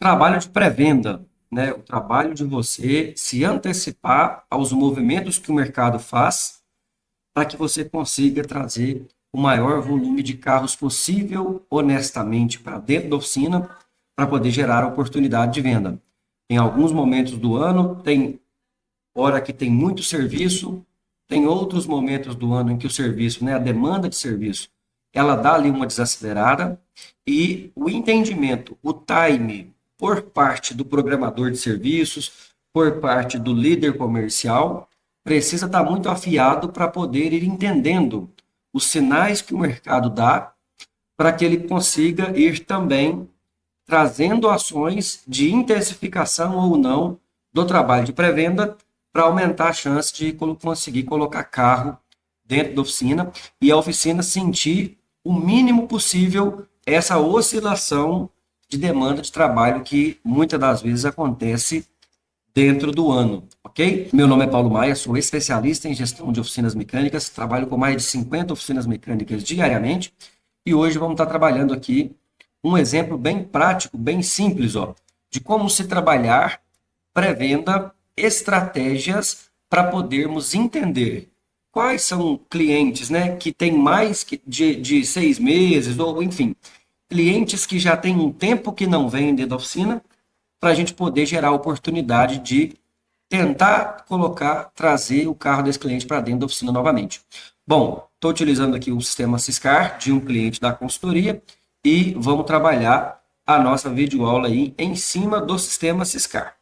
trabalho de pré-venda, né? O trabalho de você se antecipar aos movimentos que o mercado faz para que você consiga trazer o maior volume de carros possível, honestamente, para dentro da oficina, para poder gerar oportunidade de venda. Em alguns momentos do ano, tem hora que tem muito serviço, tem outros momentos do ano em que o serviço, né, a demanda de serviço, ela dá ali uma desacelerada e o entendimento, o time por parte do programador de serviços, por parte do líder comercial, precisa estar muito afiado para poder ir entendendo os sinais que o mercado dá para que ele consiga ir também trazendo ações de intensificação ou não do trabalho de pré-venda para aumentar a chance de conseguir colocar carro dentro da oficina e a oficina sentir o mínimo possível essa oscilação de demanda de trabalho que muitas das vezes acontece dentro do ano, ok? Meu nome é Paulo Maia, sou especialista em gestão de oficinas mecânicas, trabalho com mais de 50 oficinas mecânicas diariamente e hoje vamos estar trabalhando aqui um exemplo bem prático, bem simples, ó, de como se trabalhar pré-venda, estratégias para podermos entender quais são clientes, né, que têm mais de 6 meses, ou enfim, clientes que já têm um tempo que não vendem da oficina, para a gente poder gerar a oportunidade de tentar colocar, trazer o carro desse cliente para dentro da oficina novamente. Bom, estou utilizando aqui o sistema Siscar de um cliente da consultoria e vamos trabalhar a nossa videoaula aí em cima do sistema Siscar.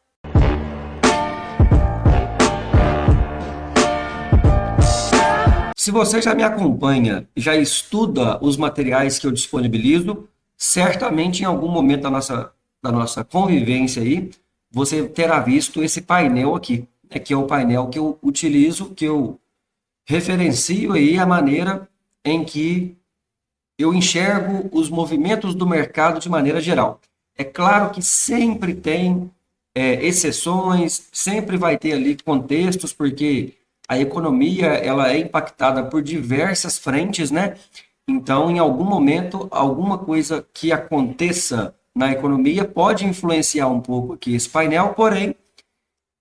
Se você já me acompanha, já estuda os materiais que eu disponibilizo, certamente em algum momento da nossa convivência aí, você terá visto esse painel aqui, né, que é o painel que eu utilizo, que eu referencio aí a maneira em que eu enxergo os movimentos do mercado de maneira geral. É claro que sempre tem exceções, sempre vai ter ali contextos, porque a economia ela é impactada por diversas frentes, né? Então, em algum momento, alguma coisa que aconteça na economia pode influenciar um pouco aqui esse painel, porém,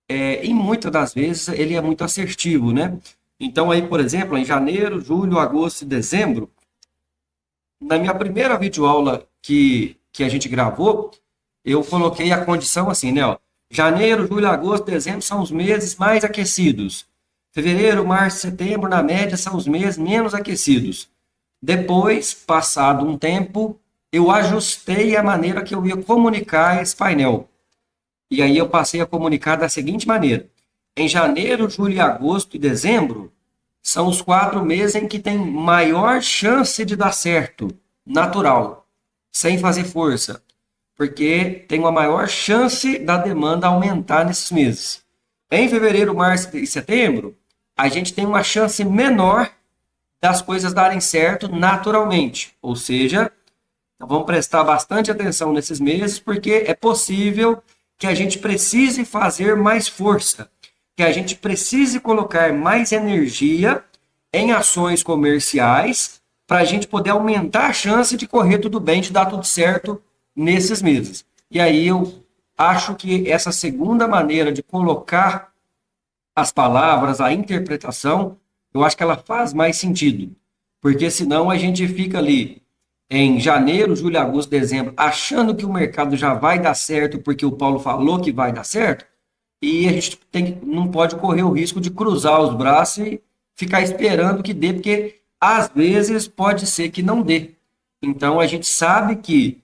em muitas das vezes ele é muito assertivo, né? Então, aí, por exemplo, em janeiro, julho, agosto e dezembro, na minha primeira videoaula que a gente gravou, eu coloquei a condição assim, né? Ó, janeiro, julho, agosto, dezembro são os meses mais aquecidos. Fevereiro, março, setembro, na média, são os meses menos aquecidos. Depois, passado um tempo, eu ajustei a maneira que eu ia comunicar esse painel. E aí eu passei a comunicar da seguinte maneira. Em janeiro, julho, agosto e dezembro, são os 4 meses em que tem maior chance de dar certo, natural, sem fazer força, porque tem uma maior chance da demanda aumentar nesses meses. Em fevereiro, março e setembro, a gente tem uma chance menor das coisas darem certo naturalmente, ou seja, vamos prestar bastante atenção nesses meses, porque é possível que a gente precise fazer mais força, que a gente precise colocar mais energia em ações comerciais para a gente poder aumentar a chance de correr tudo bem, de dar tudo certo nesses meses. E aí eu acho que essa segunda maneira de colocar as palavras, a interpretação, eu acho que ela faz mais sentido. Porque senão a gente fica ali em janeiro, julho, agosto, dezembro, achando que o mercado já vai dar certo porque o Paulo falou que vai dar certo, e a gente não pode correr o risco de cruzar os braços e ficar esperando que dê, porque às vezes pode ser que não dê. Então a gente sabe que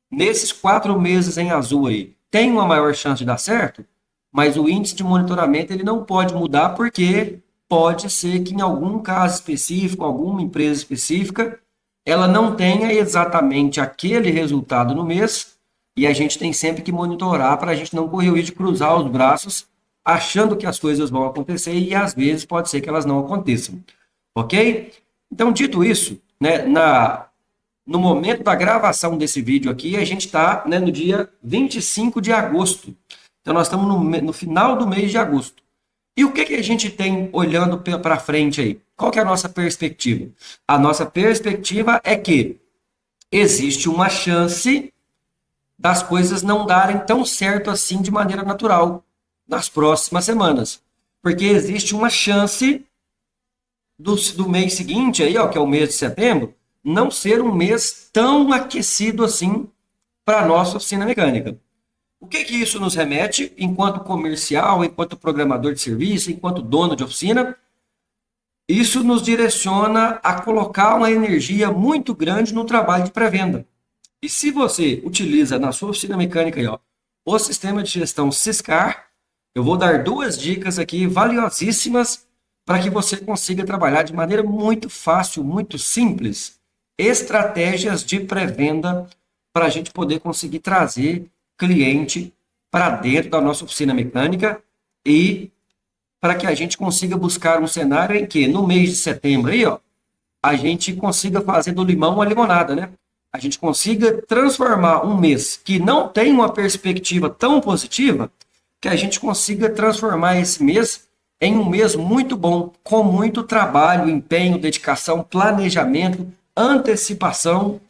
nesses 4 meses em azul aí tem uma maior chance de dar certo, mas o índice de monitoramento ele não pode mudar porque pode ser que em algum caso específico, alguma empresa específica, ela não tenha exatamente aquele resultado no mês e a gente tem sempre que monitorar para a gente não correr o risco de cruzar os braços achando que as coisas vão acontecer e às vezes pode ser que elas não aconteçam, ok? Então, dito isso, né, no momento da gravação desse vídeo aqui, a gente está, né, no dia 25 de agosto. Então, nós estamos no final do mês de agosto. E o que, que a gente tem olhando para frente aí? Qual que é a nossa perspectiva? A nossa perspectiva é que existe uma chance das coisas não darem tão certo assim de maneira natural nas próximas semanas. Porque existe uma chance do mês seguinte, aí, ó, que é o mês de setembro, não ser um mês tão aquecido assim para a nossa oficina mecânica. O que que isso nos remete, enquanto comercial, enquanto programador de serviço, enquanto dono de oficina? Isso nos direciona a colocar uma energia muito grande no trabalho de pré-venda. E se você utiliza na sua oficina mecânica aí, ó, o sistema de gestão Syscar, eu vou dar duas dicas aqui valiosíssimas para que você consiga trabalhar de maneira muito fácil, muito simples, estratégias de pré-venda para a gente poder conseguir trazer cliente para dentro da nossa oficina mecânica e para que a gente consiga buscar um cenário em que no mês de setembro aí, ó, a gente consiga fazer do limão uma limonada, né? A gente consiga transformar um mês que não tem uma perspectiva tão positiva, que a gente consiga transformar esse mês em um mês muito bom, com muito trabalho, empenho, dedicação, planejamento, antecipação,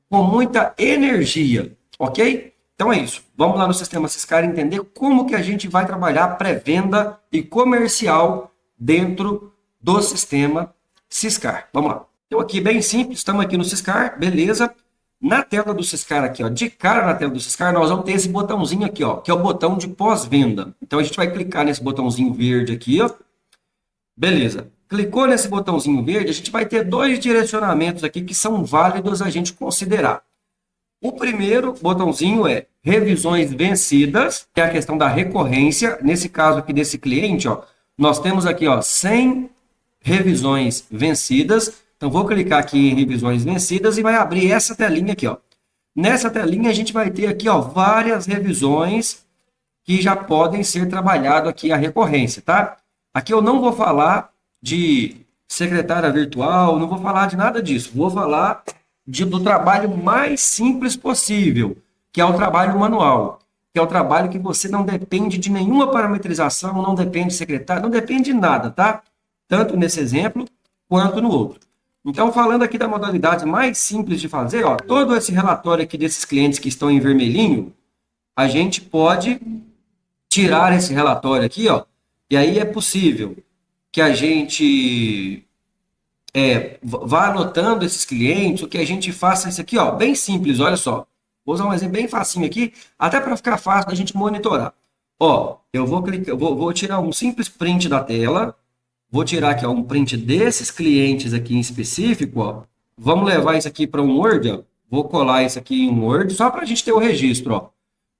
com muita energia, ok? Então é isso. Vamos lá no sistema Syscar entender como que a gente vai trabalhar pré-venda e comercial dentro do sistema Syscar. Vamos lá. Então aqui bem simples, estamos aqui no Syscar, beleza? Na tela do Syscar aqui, ó, de cara na tela do Syscar, nós vamos ter esse botãozinho aqui, ó, que é o botão de pós-venda. Então a gente vai clicar nesse botãozinho verde aqui, ó. Beleza. Clicou nesse botãozinho verde, a gente vai ter dois direcionamentos aqui que são válidos a gente considerar. O primeiro botãozinho é revisões vencidas, que é a questão da recorrência. Nesse caso aqui desse cliente, ó, nós temos aqui, ó, 100 revisões vencidas. Então, vou clicar aqui em revisões vencidas e vai abrir essa telinha aqui, ó. Nessa telinha, a gente vai ter aqui, ó, várias revisões que já podem ser trabalhado aqui a recorrência, tá? Aqui eu não vou falar de secretária virtual, não vou falar de nada disso. Vou falar do trabalho mais simples possível, que é o trabalho manual, que é o trabalho que você não depende de nenhuma parametrização, não depende de secretário, não depende de nada, tá? Tanto nesse exemplo quanto no outro. Então, falando aqui da modalidade mais simples de fazer, ó, todo esse relatório aqui desses clientes que estão em vermelhinho, a gente pode tirar esse relatório aqui, ó, e aí é possível que a gente vá anotando esses clientes, o que a gente faça isso aqui, ó, bem simples, olha só. Vou usar um exemplo bem facinho aqui, até para ficar fácil da gente monitorar. Ó, eu vou clicar, vou tirar um simples print da tela, vou tirar aqui, ó, um print desses clientes aqui em específico, ó. Vamos levar isso aqui para um Word, ó. Vou colar isso aqui em um Word, só para a gente ter o registro, ó.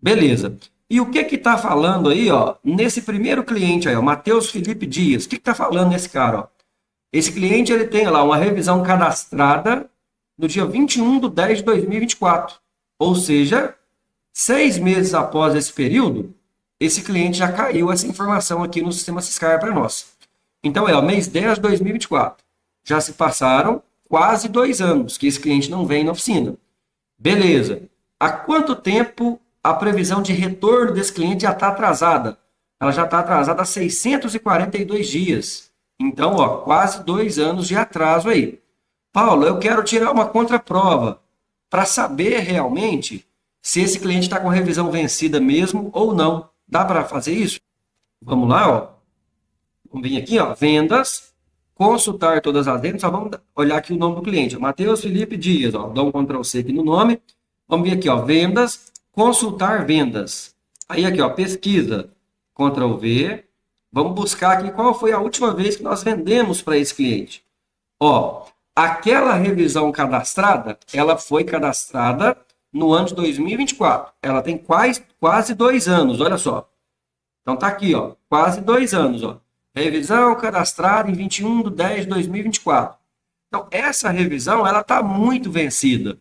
Beleza. E o que que tá falando aí, ó, nesse primeiro cliente aí, ó, Matheus Felipe Dias, o que que tá falando nesse cara, ó? Esse cliente, ele tem lá uma revisão cadastrada no dia 21/10/2024. Ou seja, 6 meses após esse período, esse cliente já caiu essa informação aqui no sistema Syscar para nós. Então, ó, mês 10 de 2024. Já se passaram quase 2 anos que esse cliente não vem na oficina. Beleza. Há quanto tempo a previsão de retorno desse cliente já está atrasada? Ela já está atrasada há 642 dias. Então, ó, quase 2 anos de atraso aí. Paulo, eu quero tirar uma contraprova para saber realmente se esse cliente está com revisão vencida mesmo ou não. Dá para fazer isso? Vamos lá, ó. Vamos vir aqui, ó, vendas, consultar todas as vendas. Só vamos olhar aqui o nome do cliente, Matheus Felipe Dias, ó. Dá um Ctrl C aqui no nome. Vamos vir aqui, ó, vendas, consultar vendas. Aí aqui, ó, pesquisa, Ctrl V. Vamos buscar aqui qual foi a última vez que nós vendemos para esse cliente. Ó, aquela revisão cadastrada, ela foi cadastrada no ano de 2024. Ela tem quase 2 anos, olha só. Então tá aqui, ó, quase 2 anos, ó. Revisão cadastrada em 21/10/2024. Então essa revisão, ela tá muito vencida.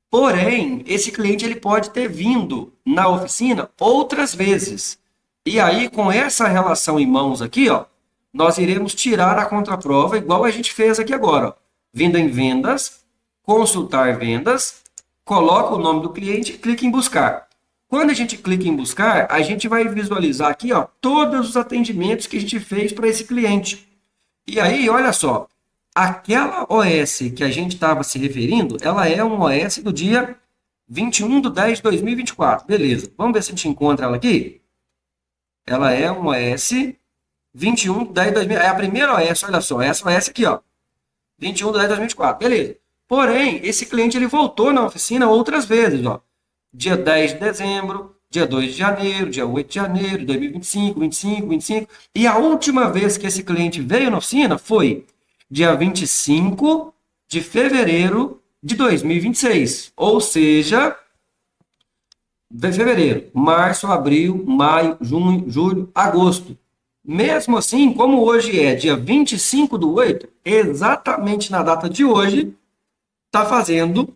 Porém, esse cliente ele pode ter vindo na oficina outras vezes. E aí, com essa relação em mãos aqui, ó, nós iremos tirar a contraprova, igual a gente fez aqui agora. Ó. Vindo em vendas, consultar vendas, coloca o nome do cliente e clica em buscar. Quando a gente clica em buscar, a gente vai visualizar aqui, ó, todos os atendimentos que a gente fez para esse cliente. E aí, olha só, aquela OS que a gente estava se referindo, ela é uma OS do dia 21/10/2024. Beleza. Vamos ver se a gente encontra ela aqui. Ela é uma OS 21/10/2024. É a primeira OS, olha só. Essa OS aqui, ó. 21/10/2024. Beleza. Porém, esse cliente ele voltou na oficina outras vezes, ó. Dia 10 de dezembro, dia 2 de janeiro, dia 8 de janeiro, 2025, 25, 25. E a última vez que esse cliente veio na oficina foi dia 25 de fevereiro de 2026. Ou seja, fevereiro, março, abril, maio, junho, julho, agosto. Mesmo assim, como hoje é dia 25/8, exatamente na data de hoje, está fazendo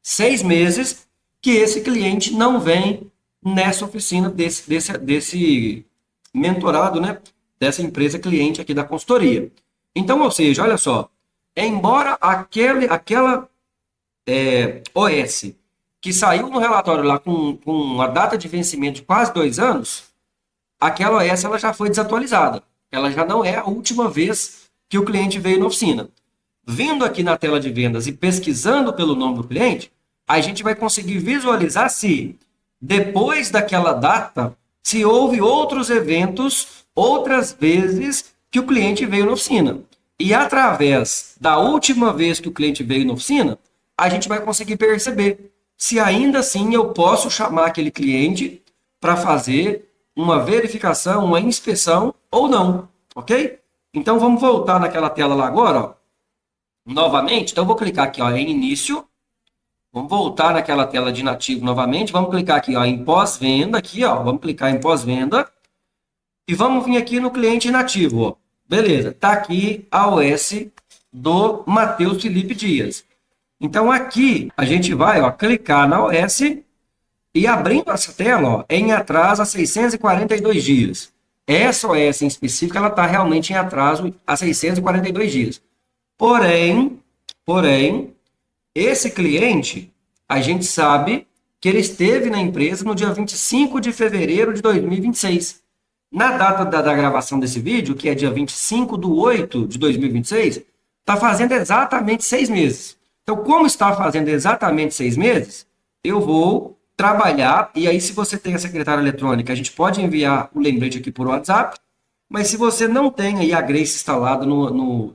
6 meses que esse cliente não vem nessa oficina desse mentorado, né? Dessa empresa cliente aqui da consultoria. Então, ou seja, olha só, embora aquela OS que saiu no relatório lá com a data de vencimento de quase 2 anos, aquela OS ela já foi desatualizada. Ela já não é a última vez que o cliente veio na oficina. Vindo aqui na tela de vendas e pesquisando pelo nome do cliente, a gente vai conseguir visualizar se, depois daquela data, se houve outros eventos, outras vezes que o cliente veio na oficina. E através da última vez que o cliente veio na oficina, a gente vai conseguir perceber se ainda assim eu posso chamar aquele cliente para fazer uma verificação, uma inspeção ou não, ok? Então vamos voltar naquela tela lá agora, ó. Novamente, então eu vou clicar aqui ó, em início, vamos voltar naquela tela de nativo novamente, vamos clicar aqui ó, em pós-venda, aqui ó, vamos clicar em pós-venda e vamos vir aqui no cliente nativo, ó. Beleza, tá aqui a OS do Matheus Felipe Dias. Então aqui a gente vai ó, clicar na OS e abrindo essa tela ó, em atraso a 642 dias. Essa OS em específico ela está realmente em atraso a 642 dias. Porém, esse cliente, a gente sabe que ele esteve na empresa no dia 25 de fevereiro de 2026. Na data da gravação desse vídeo, que é dia 25/8 de 2026, está fazendo exatamente 6 meses. Então, como está fazendo exatamente 6 meses, eu vou trabalhar, e aí se você tem a secretária eletrônica, a gente pode enviar o lembrete aqui por WhatsApp, mas se você não tem aí a Grace instalada no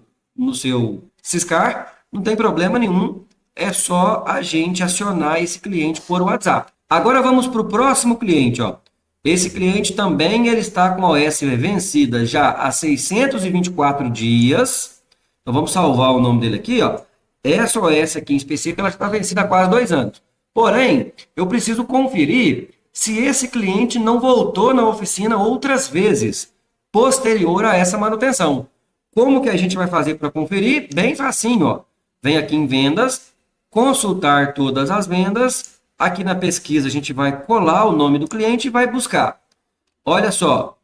seu Syscar, não tem problema nenhum, é só a gente acionar esse cliente por WhatsApp. Agora vamos para o próximo cliente, ó. Esse cliente também ele está com a OS vencida já há 624 dias. Então vamos salvar o nome dele aqui, ó. Essa OS aqui em específico ela está vencida há quase 2 anos. Porém, eu preciso conferir se esse cliente não voltou na oficina outras vezes posterior a essa manutenção. Como que a gente vai fazer para conferir? Bem facinho, ó. Vem aqui em vendas, consultar todas as vendas. Aqui na pesquisa a gente vai colar o nome do cliente e vai buscar. Olha só,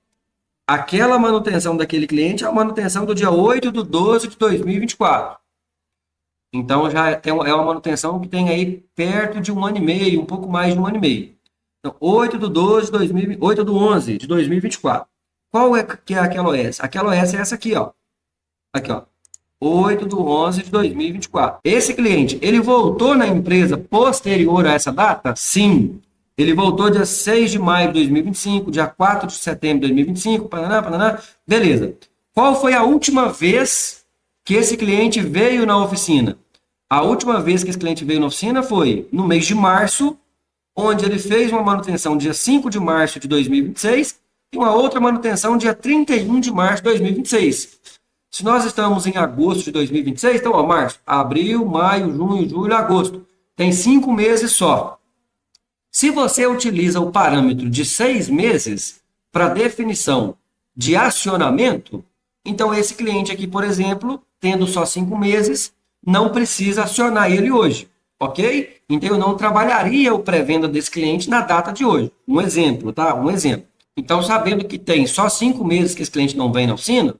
aquela manutenção daquele cliente é a manutenção do dia 8/12 de 2024. Então já é uma manutenção que tem aí perto de 1 ano e meio, um pouco mais de 1 ano e meio. Então, 8/11 de 2024. Qual é que é aquela OS? Aquela OS é essa aqui, ó. Aqui, ó. 8/11 de 2024. Esse cliente, ele voltou na empresa posterior a essa data? Sim. Ele voltou dia 6 de maio de 2025, dia 4 de setembro de 2025, paraná. Beleza. Qual foi a última vez que esse cliente veio na oficina? A última vez que esse cliente veio na oficina foi no mês de março, onde ele fez uma manutenção dia 5 de março de 2026 e uma outra manutenção dia 31 de março de 2026. Se nós estamos em agosto de 2026, então, ó, março, abril, maio, junho, julho, agosto. Tem 5 meses só. Se você utiliza o parâmetro de 6 meses para definição de acionamento, então esse cliente aqui, por exemplo, tendo só 5 meses, não precisa acionar ele hoje, ok? Então eu não trabalharia o pré-venda desse cliente na data de hoje. Um exemplo, tá? Um exemplo. Então, sabendo que tem só 5 meses que esse cliente não vem na oficina, o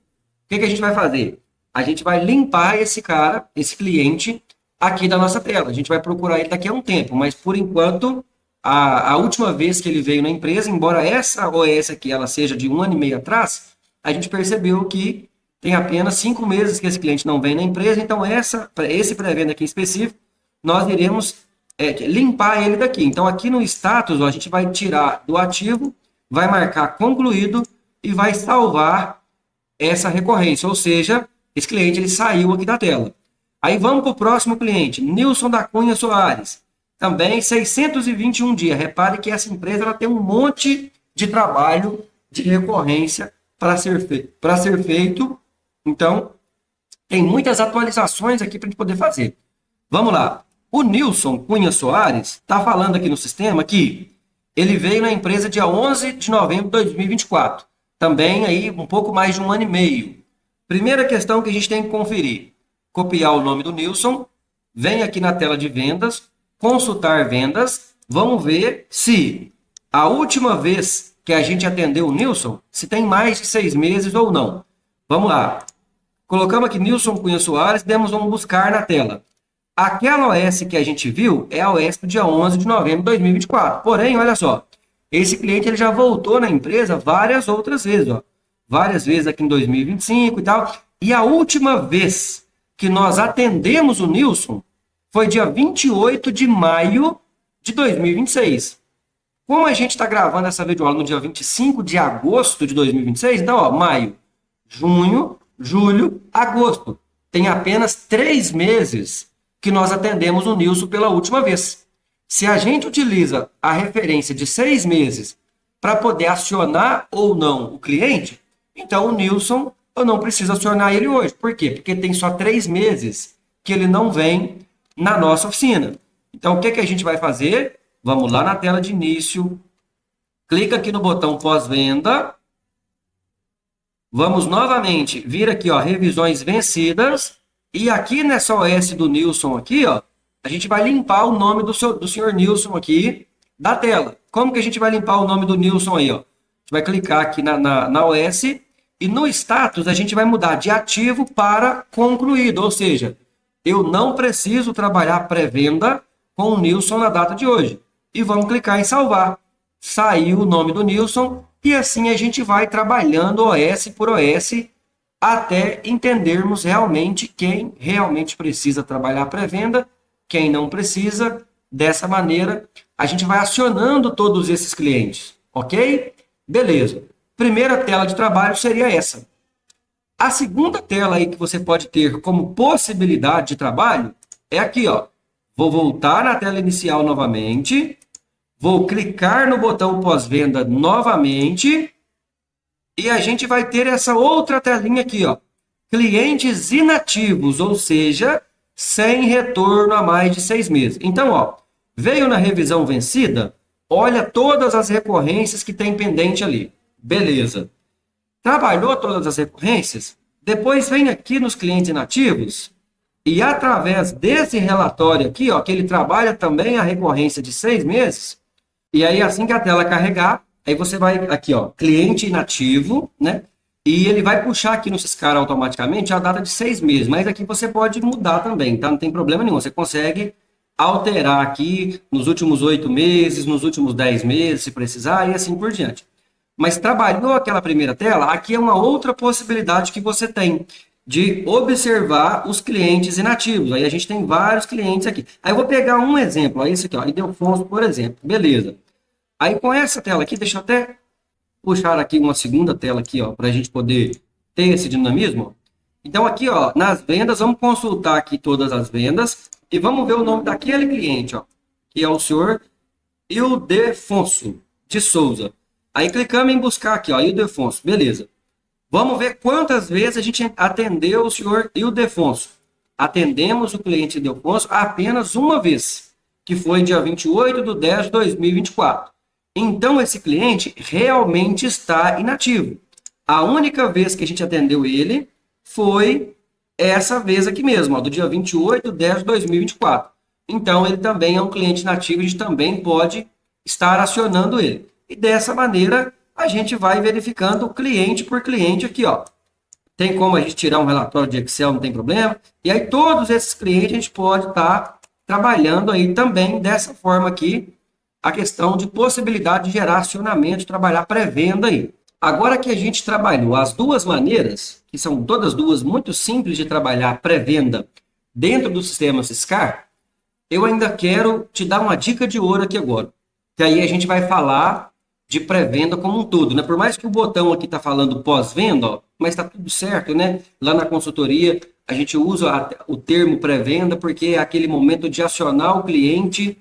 que a gente vai fazer? A gente vai limpar esse cara, esse cliente, aqui da nossa tela. A gente vai procurar ele daqui a um tempo, mas por enquanto, a última vez que ele veio na empresa, embora essa OS aqui ela seja de 1 ano e meio atrás, a gente percebeu que tem apenas 5 meses que esse cliente não vem na empresa, então esse pré-venda aqui em específico, nós iremos limpar ele daqui. Então, aqui no status, ó, a gente vai tirar do ativo, vai marcar concluído e vai salvar essa recorrência, ou seja, esse cliente ele saiu aqui da tela. Aí vamos para o próximo cliente, Nilson da Cunha Soares, também 621 dias. Repare que essa empresa ela tem um monte de trabalho de recorrência para ser feito, então tem muitas atualizações aqui para a gente poder fazer. Vamos lá. O Nilson Cunha Soares está falando aqui no sistema que ele veio na empresa dia 11 de novembro de 2024. Também aí um pouco mais de um ano e meio. Primeira questão que a gente tem que conferir. Copiar o nome do Nilson. Vem aqui na tela de vendas. Consultar vendas. Vamos ver se a última vez que a gente atendeu o Nilson, se tem mais de 6 meses ou não. Vamos lá. Colocamos aqui Nilson Cunha Soares. Vamos buscar na tela. Aquela OS que a gente viu é a OS do dia 11 de novembro de 2024. Porém, olha só, esse cliente ele já voltou na empresa várias outras vezes, ó. Várias vezes aqui em 2025 e tal. E a última vez que nós atendemos o Nilson foi dia 28 de maio de 2026. Como a gente está gravando essa videoaula no dia 25 de agosto de 2026, então, ó, maio, junho, julho, agosto. Tem apenas 3 meses que nós atendemos o Nilson pela última vez. Se a gente utiliza a referência de 6 meses para poder acionar ou não o cliente, então o Nilson eu não preciso acionar ele hoje. Por quê? Porque tem só 3 meses que ele não vem na nossa oficina. Então o que a gente vai fazer? Vamos lá na tela de início, clica aqui no botão pós-venda, vamos novamente vir aqui, ó, revisões vencidas. E aqui nessa OS do Nilson aqui, ó, a gente vai limpar o nome do senhor Nilson aqui da tela. Como que a gente vai limpar o nome do Nilson aí, ó? A gente vai clicar aqui na OS e no status a gente vai mudar de ativo para concluído. Ou seja, eu não preciso trabalhar pré-venda com o Nilson na data de hoje. E vamos clicar em salvar. Saiu o nome do Nilson e assim a gente vai trabalhando OS por OS até entendermos realmente quem realmente precisa trabalhar pré-venda, quem não precisa. Dessa maneira, a gente vai acionando todos esses clientes, ok? Beleza. Primeira tela de trabalho seria essa. A segunda tela aí que você pode ter como possibilidade de trabalho é aqui, ó. Vou voltar na tela inicial novamente, vou clicar no botão pós-venda novamente, e a gente vai ter essa outra telinha aqui, ó. Clientes inativos, ou seja, sem retorno há mais de 6 meses. Então, ó, veio na revisão vencida, olha todas as recorrências que tem pendente ali. Beleza. Trabalhou todas as recorrências? Depois vem aqui nos clientes inativos e através desse relatório aqui, ó, que ele trabalha também a recorrência de 6 meses, e aí assim que a tela carregar, aí você vai aqui, ó, cliente inativo, né? E ele vai puxar aqui no Syscar automaticamente a data de 6 meses. Mas aqui você pode mudar também, tá? Não tem problema nenhum. Você consegue alterar aqui nos últimos 8 meses, nos últimos 10 meses, se precisar, e assim por diante. Mas trabalhou aquela primeira tela, aqui é uma outra possibilidade que você tem de observar os clientes inativos. Aí a gente tem vários clientes aqui. Aí eu vou pegar um exemplo, ó, esse aqui, ó, Ildefonso, por exemplo. Beleza. Aí com essa tela aqui, deixa eu até puxar aqui uma segunda tela aqui, ó, para a gente poder ter esse dinamismo. Então aqui, ó, nas vendas, vamos consultar aqui todas as vendas e vamos ver o nome daquele cliente, ó, que é o senhor Ildefonso de Souza. Aí clicamos em buscar aqui, ó, Ildefonso, beleza. Vamos ver quantas vezes a gente atendeu o senhor Ildefonso. Atendemos o cliente Ildefonso apenas uma vez, que foi dia 28/10/2024. Então, esse cliente realmente está inativo. A única vez que a gente atendeu ele foi essa vez aqui mesmo, ó, do dia 28/10/2024. Então, ele também é um cliente inativo, a gente também pode estar acionando ele. E dessa maneira, a gente vai verificando cliente por cliente aqui, ó. Tem como a gente tirar um relatório de Excel, não tem problema. E aí, todos esses clientes a gente pode estar trabalhando aí também dessa forma aqui, a questão de possibilidade de gerar acionamento, trabalhar pré-venda aí. Agora que a gente trabalhou as duas maneiras, que são todas duas muito simples de trabalhar pré-venda dentro do sistema Syscar, eu ainda quero te dar uma dica de ouro aqui agora. Que aí a gente vai falar de pré-venda como um todo, né? Por mais que o botão aqui tá falando pós-venda, ó, mas tá tudo certo, né? Lá na consultoria a gente usa o termo pré-venda porque é aquele momento de acionar o cliente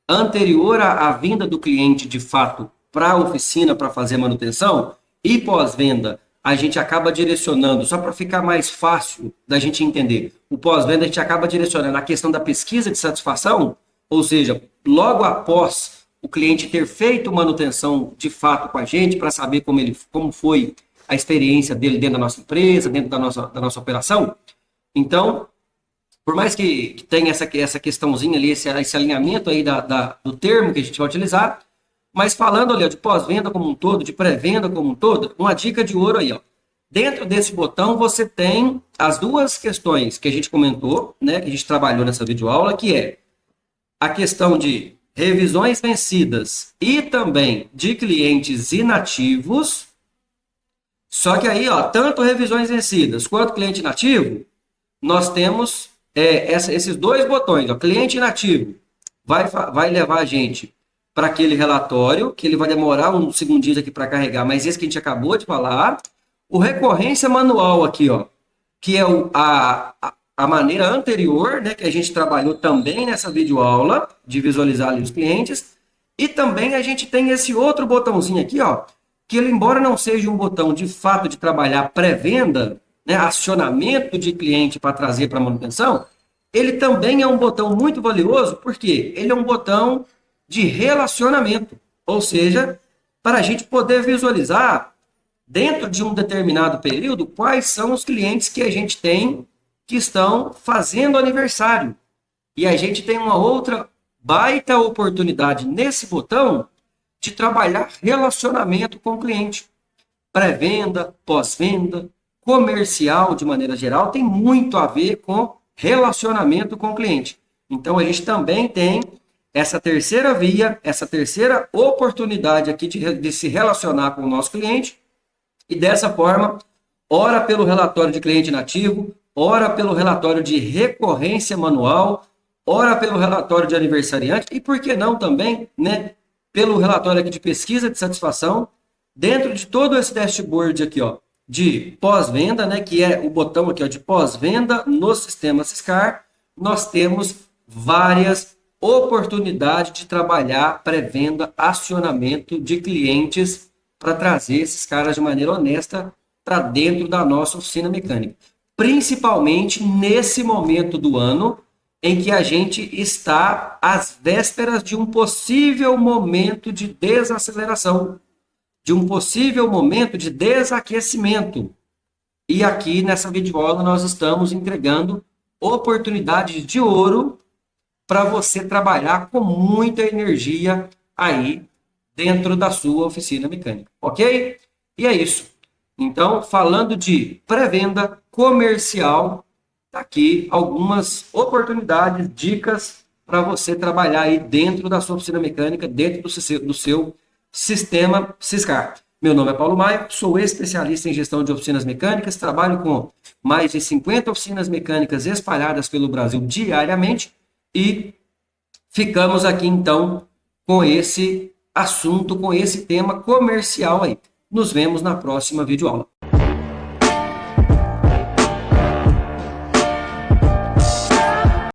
anterior à vinda do cliente de fato para a oficina para fazer manutenção e pós-venda a gente acaba direcionando, só para ficar mais fácil da gente entender, o pós-venda a gente acaba direcionando a questão da pesquisa de satisfação, ou seja, logo após o cliente ter feito manutenção de fato com a gente, para saber como foi a experiência dele dentro da nossa empresa, dentro da nossa operação. Então, por mais que tenha essa questãozinha ali, esse alinhamento aí do termo que a gente vai utilizar, mas falando ali ó, de pós-venda como um todo, de pré-venda como um todo, uma dica de ouro aí, ó. Dentro desse botão você tem as duas questões que a gente comentou, né, que a gente trabalhou nessa videoaula, que é a questão de revisões vencidas e também de clientes inativos. Só que aí, ó, tanto revisões vencidas quanto cliente inativo, nós temos esses dois botões, ó, cliente inativo, vai levar a gente para aquele relatório, que ele vai demorar uns segundinhos aqui para carregar, mas esse que a gente acabou de falar. O recorrência manual aqui, ó, que é a maneira anterior, né, que a gente trabalhou também nessa videoaula, de visualizar ali os clientes. E também a gente tem esse outro botãozinho aqui, ó, que ele, embora não seja um botão de fato de trabalhar pré-venda, né, acionamento de cliente para trazer para manutenção, ele também é um botão muito valioso, porque ele é um botão de relacionamento, ou seja, para a gente poder visualizar dentro de um determinado período quais são os clientes que a gente tem que estão fazendo aniversário. E a gente tem uma outra baita oportunidade nesse botão de trabalhar relacionamento com o cliente. Pré-venda, pós-venda, comercial de maneira geral, tem muito a ver com relacionamento com o cliente. Então a gente também tem essa terceira via, essa terceira oportunidade aqui de se relacionar com o nosso cliente e dessa forma, ora pelo relatório de cliente inativo, ora pelo relatório de recorrência manual, ora pelo relatório de aniversariante e por que não também, né, pelo relatório aqui de pesquisa de satisfação, dentro de todo esse dashboard aqui, ó, de pós-venda, né, que é o botão aqui, ó, de pós-venda no sistema Siscar, nós temos várias oportunidades de trabalhar pré-venda, acionamento de clientes para trazer esses caras de maneira honesta para dentro da nossa oficina mecânica. Principalmente nesse momento do ano em que a gente está às vésperas de um possível momento de desaceleração, de um possível momento de desaquecimento. E aqui nessa videoaula nós estamos entregando oportunidades de ouro para você trabalhar com muita energia aí dentro da sua oficina mecânica, ok? E é isso. Então, falando de pré-venda comercial, tá aqui algumas oportunidades, dicas para você trabalhar aí dentro da sua oficina mecânica, dentro do seu sistema Siscar. Meu nome é Paulo Maia, sou especialista em gestão de oficinas mecânicas, trabalho com mais de 50 oficinas mecânicas espalhadas pelo Brasil diariamente e ficamos aqui então com esse assunto, com esse tema comercial aí. Nos vemos na próxima videoaula.